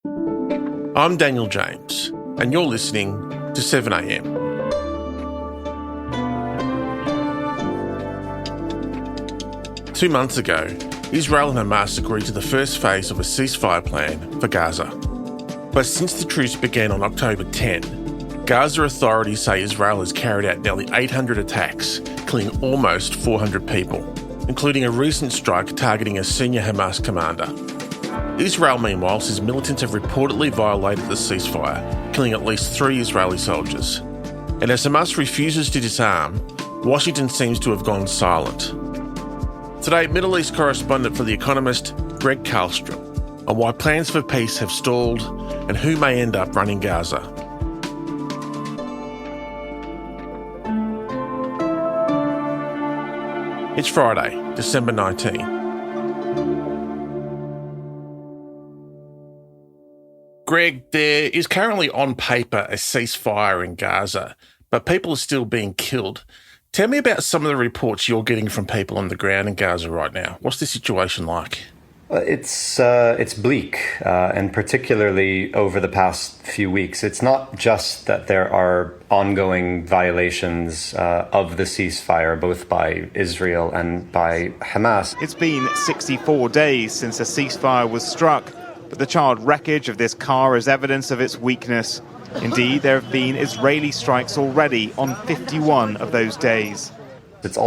I'm Daniel James, and you're listening to 7am. Two months ago, Israel and Hamas agreed to the first phase of a ceasefire plan for Gaza. But since the truce began on October 10, Gaza authorities say Israel has carried out nearly 800 attacks, killing almost 400 people, including a recent strike targeting a senior Hamas commander. Israel, meanwhile, says militants have reportedly violated the ceasefire, killing at least 3 Israeli soldiers. And as Hamas refuses to disarm, Washington seems to have gone silent. Today, Middle East correspondent for The Economist, Gregg Carlstrom, on why plans for peace have stalled and who may end up running Gaza. It's Friday, December 19. Greg, there is currently on paper a ceasefire in Gaza, but people are still being killed. Tell me about some of the reports you're getting from people on the ground in Gaza right now. What's the situation like? It's bleak, and particularly over the past few weeks. It's not just that there are ongoing violations of the ceasefire, both by Israel and by Hamas. It's been 64 days since a ceasefire was struck, but the charred wreckage of this car is evidence of its weakness. Indeed, there have been Israeli strikes already on 51 of those days. It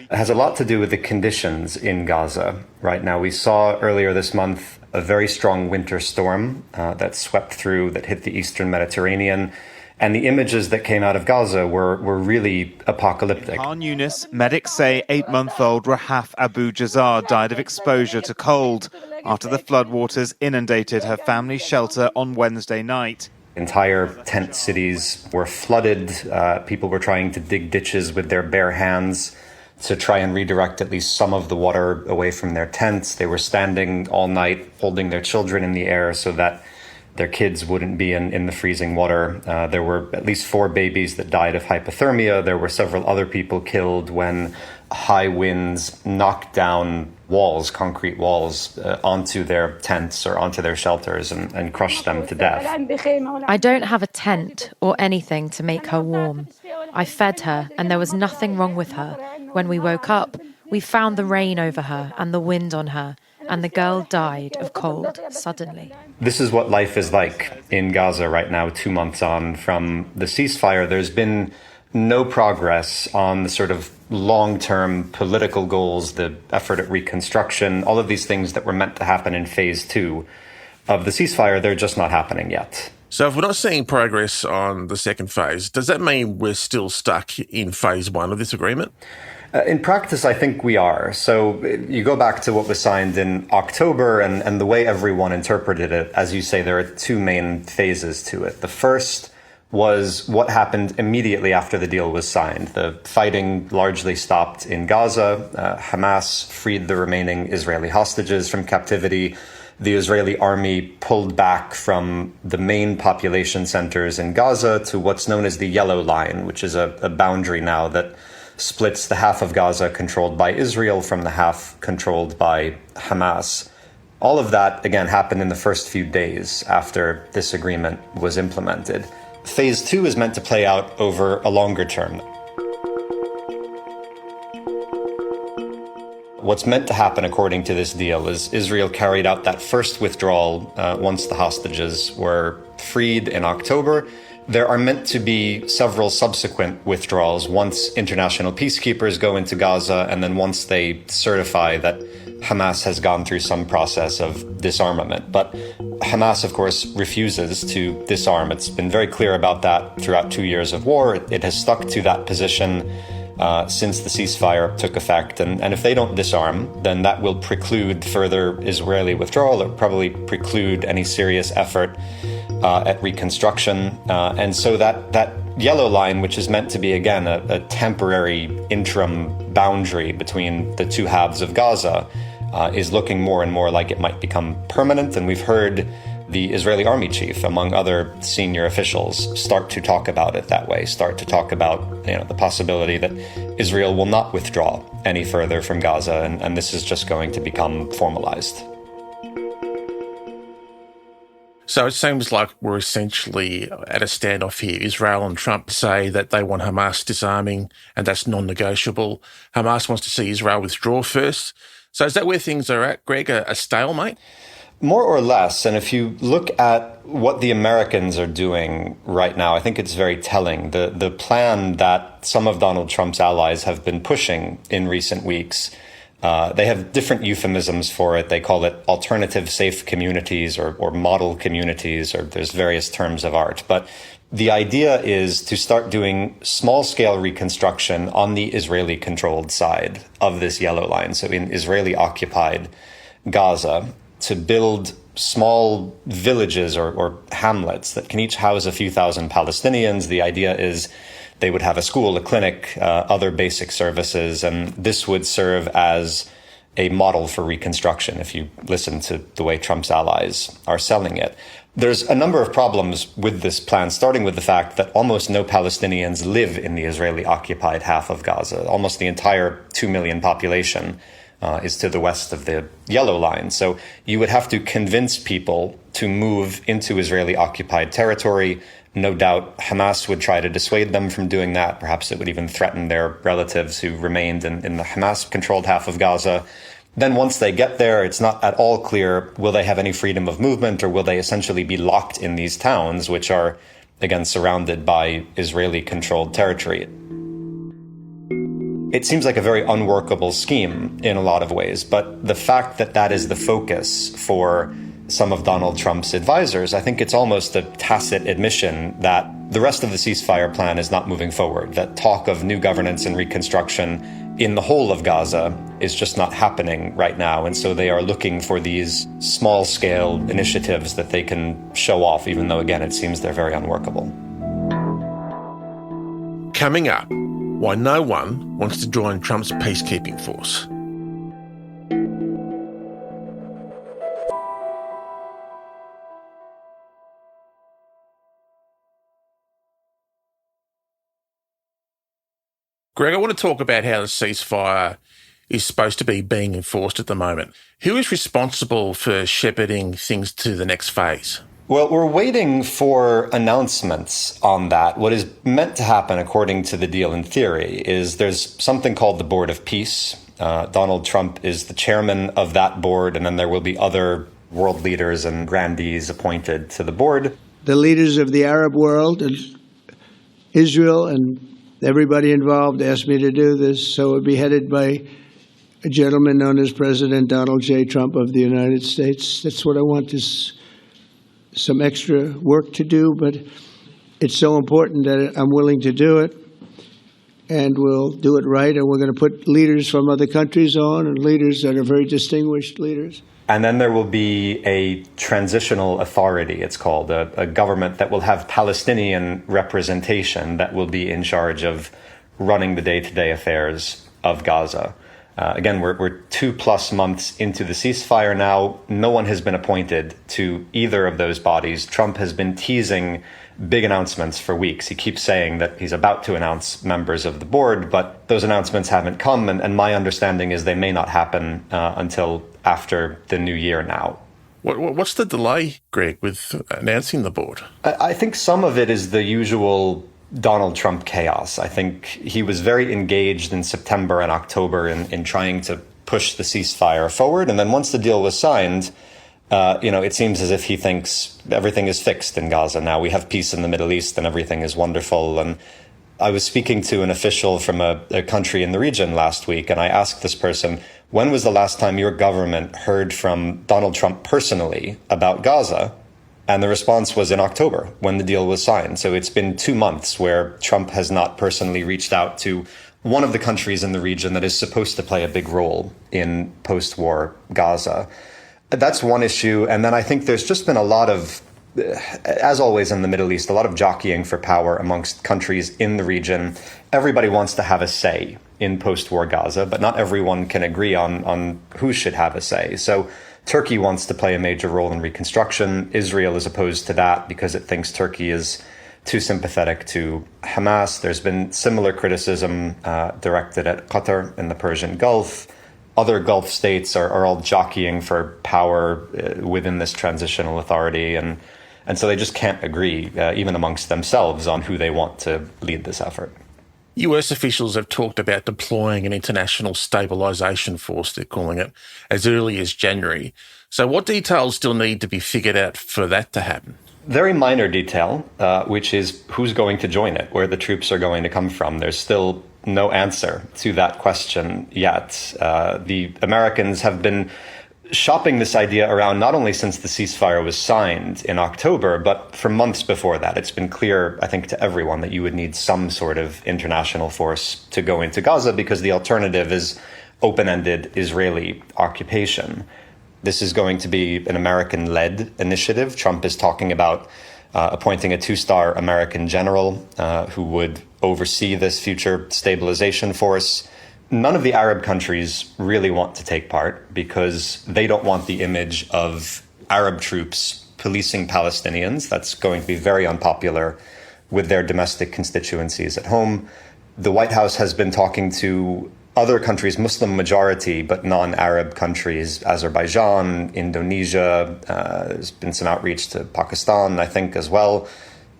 has a lot to do with the conditions in Gaza right now. We saw earlier this month a very strong winter storm that swept through, that hit the eastern Mediterranean. And the images that came out of Gaza were really apocalyptic. In Khan Yunis, medics say 8-month-old Rahaf Abu Jazar died of exposure to cold after the floodwaters inundated her family's shelter on Wednesday night. Entire tent cities were flooded. People were trying to dig ditches with their bare hands to try and redirect at least some of the water away from their tents. They were standing all night, holding their children in the air so that their kids wouldn't be in the freezing water. There were at least 4 babies that died of hypothermia. There were several other people killed when high winds knocked down walls, concrete walls, onto their tents or onto their shelters and crushed them to death. I don't have a tent or anything to make her warm. I fed her and there was nothing wrong with her. When we woke up, we found the rain over her and the wind on her, and the girl died of cold suddenly. This is what life is like in Gaza right now, 2 months on from the ceasefire. There's been no progress on the sort of long-term political goals, the effort at reconstruction, all of these things that were meant to happen in phase 2 of the ceasefire. They're just not happening yet. So if we're not seeing progress on the second phase, does that mean we're still stuck in phase 1 of this agreement? In practice, I think we are. So you go back to what was signed in October and the way everyone interpreted it. As you say, there are 2 main phases to it. The first was what happened immediately after the deal was signed. The fighting largely stopped in Gaza. Hamas freed the remaining Israeli hostages from captivity. The Israeli army pulled back from the main population centers in Gaza to what's known as the Yellow Line, which is a boundary now that splits the half of Gaza controlled by Israel from the half controlled by Hamas. All of that, again, happened in the first few days after this agreement was implemented. Phase 2 is meant to play out over a longer term. What's meant to happen, according to this deal, is Israel carried out that first withdrawal once the hostages were freed in October. There are meant to be several subsequent withdrawals once international peacekeepers go into Gaza and then once they certify that Hamas has gone through some process of disarmament. But Hamas, of course, refuses to disarm. It's been very clear about that throughout 2 years of war. It has stuck to that position since the ceasefire took effect. And if they don't disarm, then that will preclude further Israeli withdrawal. It will probably preclude any serious effort at reconstruction. And so that yellow line, which is meant to be, again, a temporary interim boundary between the 2 halves of Gaza, is looking more and more like it might become permanent. And we've heard the Israeli army chief, among other senior officials, start to talk about it that way, start to talk about the possibility that Israel will not withdraw any further from Gaza, and this is just going to become formalized. So it seems like we're essentially at a standoff here. Israel and Trump say that they want Hamas disarming, and that's non-negotiable. Hamas wants to see Israel withdraw first. So is that where things are at, Greg, a stalemate? More or less. And if you look at what the Americans are doing right now, I think it's very telling. The plan that some of Donald Trump's allies have been pushing in recent weeks, they have different euphemisms for it. They call it alternative safe communities or model communities, or there's various terms of art. But the idea is to start doing small-scale reconstruction on the Israeli-controlled side of this yellow line, so in Israeli-occupied Gaza, to build small villages or hamlets that can each house a few thousand Palestinians. The idea is they would have a school, a clinic, other basic services, and this would serve as a model for reconstruction if you listen to the way Trump's allies are selling it. There's a number of problems with this plan, starting with the fact that almost no Palestinians live in the Israeli-occupied half of Gaza. Almost the entire 2 million population is to the west of the yellow line. So you would have to convince people to move into Israeli-occupied territory. No doubt Hamas would try to dissuade them from doing that. Perhaps it would even threaten their relatives who remained in the Hamas-controlled half of Gaza. Then once they get there, it's not at all clear, will they have any freedom of movement, or will they essentially be locked in these towns, which are, again, surrounded by Israeli-controlled territory? It seems like a very unworkable scheme in a lot of ways, but the fact that that is the focus for some of Donald Trump's advisors, I think it's almost a tacit admission that the rest of the ceasefire plan is not moving forward, that talk of new governance and reconstruction in the whole of Gaza is just not happening right now. And so they are looking for these small-scale initiatives that they can show off, even though, again, it seems they're very unworkable. Coming up, why no one wants to join Trump's peacekeeping force. Greg, I want to talk about how the ceasefire is supposed to be being enforced at the moment. Who is responsible for shepherding things to the next phase? Well, we're waiting for announcements on that. What is meant to happen, according to the deal in theory, is there's something called the Board of Peace. Donald Trump is the chairman of that board, and then there will be other world leaders and grandees appointed to the board. The leaders of the Arab world and Israel and everybody involved asked me to do this, so it would be headed by a gentleman known as President Donald J. Trump of the United States. That's what I want, is some extra work to do, but it's so important that I'm willing to do it, and we'll do it right, and we're going to put leaders from other countries on, and leaders that are very distinguished leaders. And then there will be a transitional authority, it's called, a government that will have Palestinian representation that will be in charge of running the day-to-day affairs of Gaza. Again, we're 2+ months into the ceasefire now. No one has been appointed to either of those bodies. Trump has been teasing big announcements for weeks. He keeps saying that he's about to announce members of the board, but those announcements haven't come. And my understanding is they may not happen until after the new year now. What's the delay, Greg, with announcing the board? I think some of it is the usual Donald Trump chaos. I think he was very engaged in September and October in trying to push the ceasefire forward. And then once the deal was signed, it seems as if he thinks everything is fixed in Gaza now. We have peace in the Middle East and everything is wonderful. And I was speaking to an official from a country in the region last week, and I asked this person, when was the last time your government heard from Donald Trump personally about Gaza? And the response was in October, when the deal was signed. So it's been 2 months where Trump has not personally reached out to one of the countries in the region that is supposed to play a big role in post-war Gaza. That's one issue. And then I think there's just been a lot of, as always in the Middle East, a lot of jockeying for power amongst countries in the region. Everybody wants to have a say in post-war Gaza, but not everyone can agree on who should have a say. So Turkey wants to play a major role in reconstruction. Israel is opposed to that because it thinks Turkey is too sympathetic to Hamas. There's been similar criticism directed at Qatar in the Persian Gulf. other Gulf states are all jockeying for power within this transitional authority. And so they just can't agree, even amongst themselves, on who they want to lead this effort. US officials have talked about deploying an international stabilisation force, they're calling it, as early as January. So what details still need to be figured out for that to happen? Very minor detail, which is who's going to join it, where the troops are going to come from. There's still no answer to that question yet. The Americans have been shopping this idea around not only since the ceasefire was signed in October, but for months before that. It's been clear, I think, to everyone that you would need some sort of international force to go into Gaza because the alternative is open-ended Israeli occupation. This is going to be an American-led initiative. Trump is talking about appointing a two-star American general who would oversee this future stabilization force. None of the Arab countries really want to take part because they don't want the image of Arab troops policing Palestinians. That's going to be very unpopular with their domestic constituencies at home. The White House has been talking to other countries, Muslim majority, but non-Arab countries, Azerbaijan, Indonesia. There's been some outreach to Pakistan, I think, as well.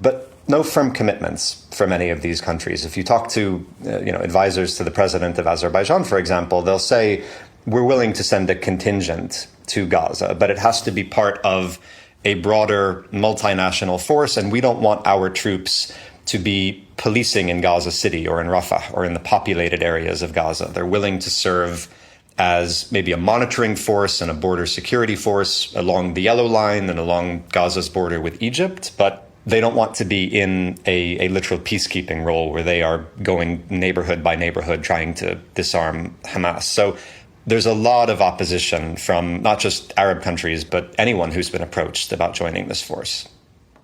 But no firm commitments from any of these countries. If you talk to advisors to the president of Azerbaijan, for example, they'll say, we're willing to send a contingent to Gaza, but it has to be part of a broader multinational force, and we don't want our troops to be policing in Gaza City or in Rafah or in the populated areas of Gaza. They're willing to serve as maybe a monitoring force and a border security force along the Yellow Line and along Gaza's border with Egypt, but they don't want to be in a literal peacekeeping role where they are going neighborhood by neighborhood trying to disarm Hamas. So there's a lot of opposition from not just Arab countries, but anyone who's been approached about joining this force.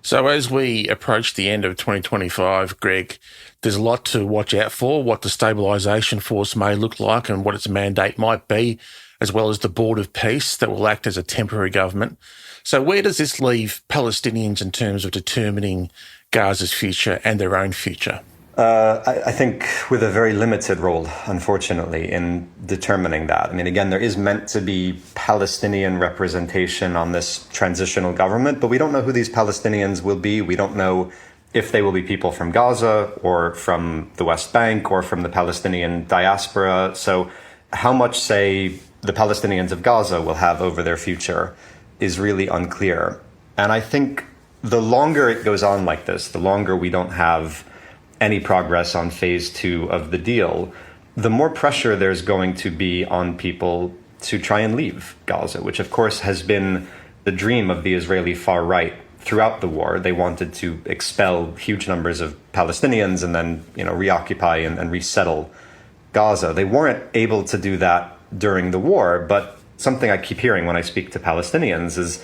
So as we approach the end of 2025, Greg, there's a lot to watch out for, what the stabilisation force may look like and what its mandate might be, as well as the Board of Peace that will act as a temporary government. So where does this leave Palestinians in terms of determining Gaza's future and their own future? I think with a very limited role, unfortunately, in determining that. I mean, again, there is meant to be Palestinian representation on this transitional government, but we don't know who these Palestinians will be. We don't know if they will be people from Gaza or from the West Bank or from the Palestinian diaspora. So how much say the Palestinians of Gaza will have over their future is really unclear. And I think the longer it goes on like this, the longer we don't have any progress on phase 2 of the deal, the more pressure there's going to be on people to try and leave Gaza, which of course has been the dream of the Israeli far right throughout the war. They wanted to expel huge numbers of Palestinians and then, reoccupy and resettle Gaza. They weren't able to do that during the war, but something I keep hearing when I speak to Palestinians is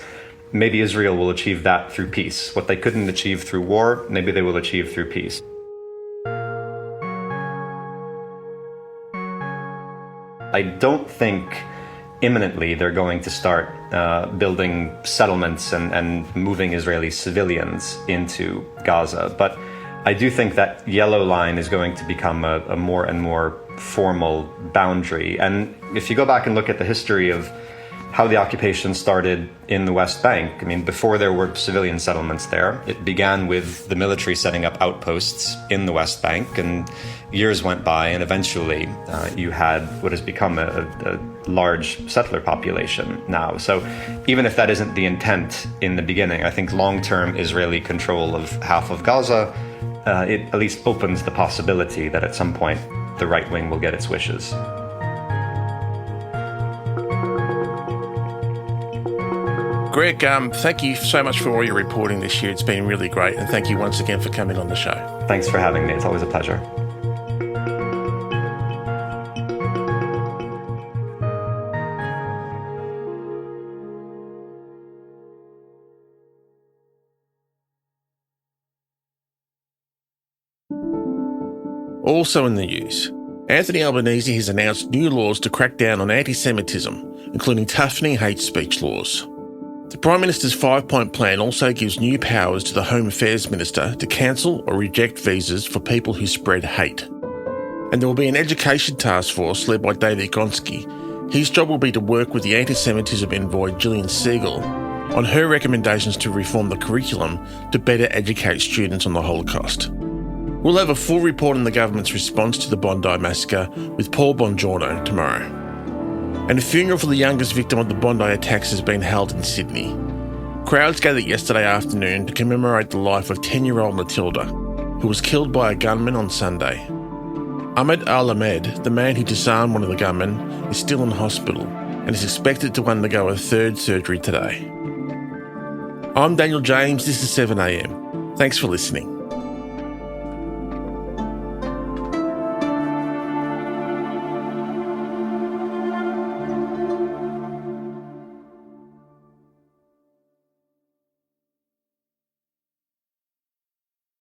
maybe Israel will achieve that through peace. What they couldn't achieve through war, maybe they will achieve through peace. I don't think imminently they're going to start building settlements and moving Israeli civilians into Gaza. But I do think that Yellow Line is going to become a more and more formal boundary. And if you go back and look at the history of how the occupation started in the West Bank, I mean, before there were civilian settlements there, it began with the military setting up outposts in the West Bank, and years went by, and eventually you had what has become a large settler population now. So even if that isn't the intent in the beginning, I think long-term Israeli control of half of Gaza, it at least opens the possibility that at some point the right wing will get its wishes. Greg, thank you so much for all your reporting this year. It's been really great. And thank you once again for coming on the show. Thanks for having me. It's always a pleasure. Also in the news, Anthony Albanese has announced new laws to crack down on anti-Semitism, including toughening hate speech laws. The Prime Minister's 5-point plan also gives new powers to the Home Affairs Minister to cancel or reject visas for people who spread hate. And there will be an education task force led by David Gonski His job will be to work with the anti-Semitism envoy Gillian Siegel on her recommendations to reform the curriculum to better educate students on the Holocaust. We'll have a full report on the government's response to the Bondi massacre with Paul Bongiorno tomorrow. And a funeral for the youngest victim of the Bondi attacks has been held in Sydney. Crowds gathered yesterday afternoon to commemorate the life of 10-year-old Matilda, who was killed by a gunman on Sunday. Ahmed Al-Ahmed, the man who disarmed one of the gunmen, is still in hospital and is expected to undergo a third surgery today. I'm Daniel James, this is 7am. Thanks for listening.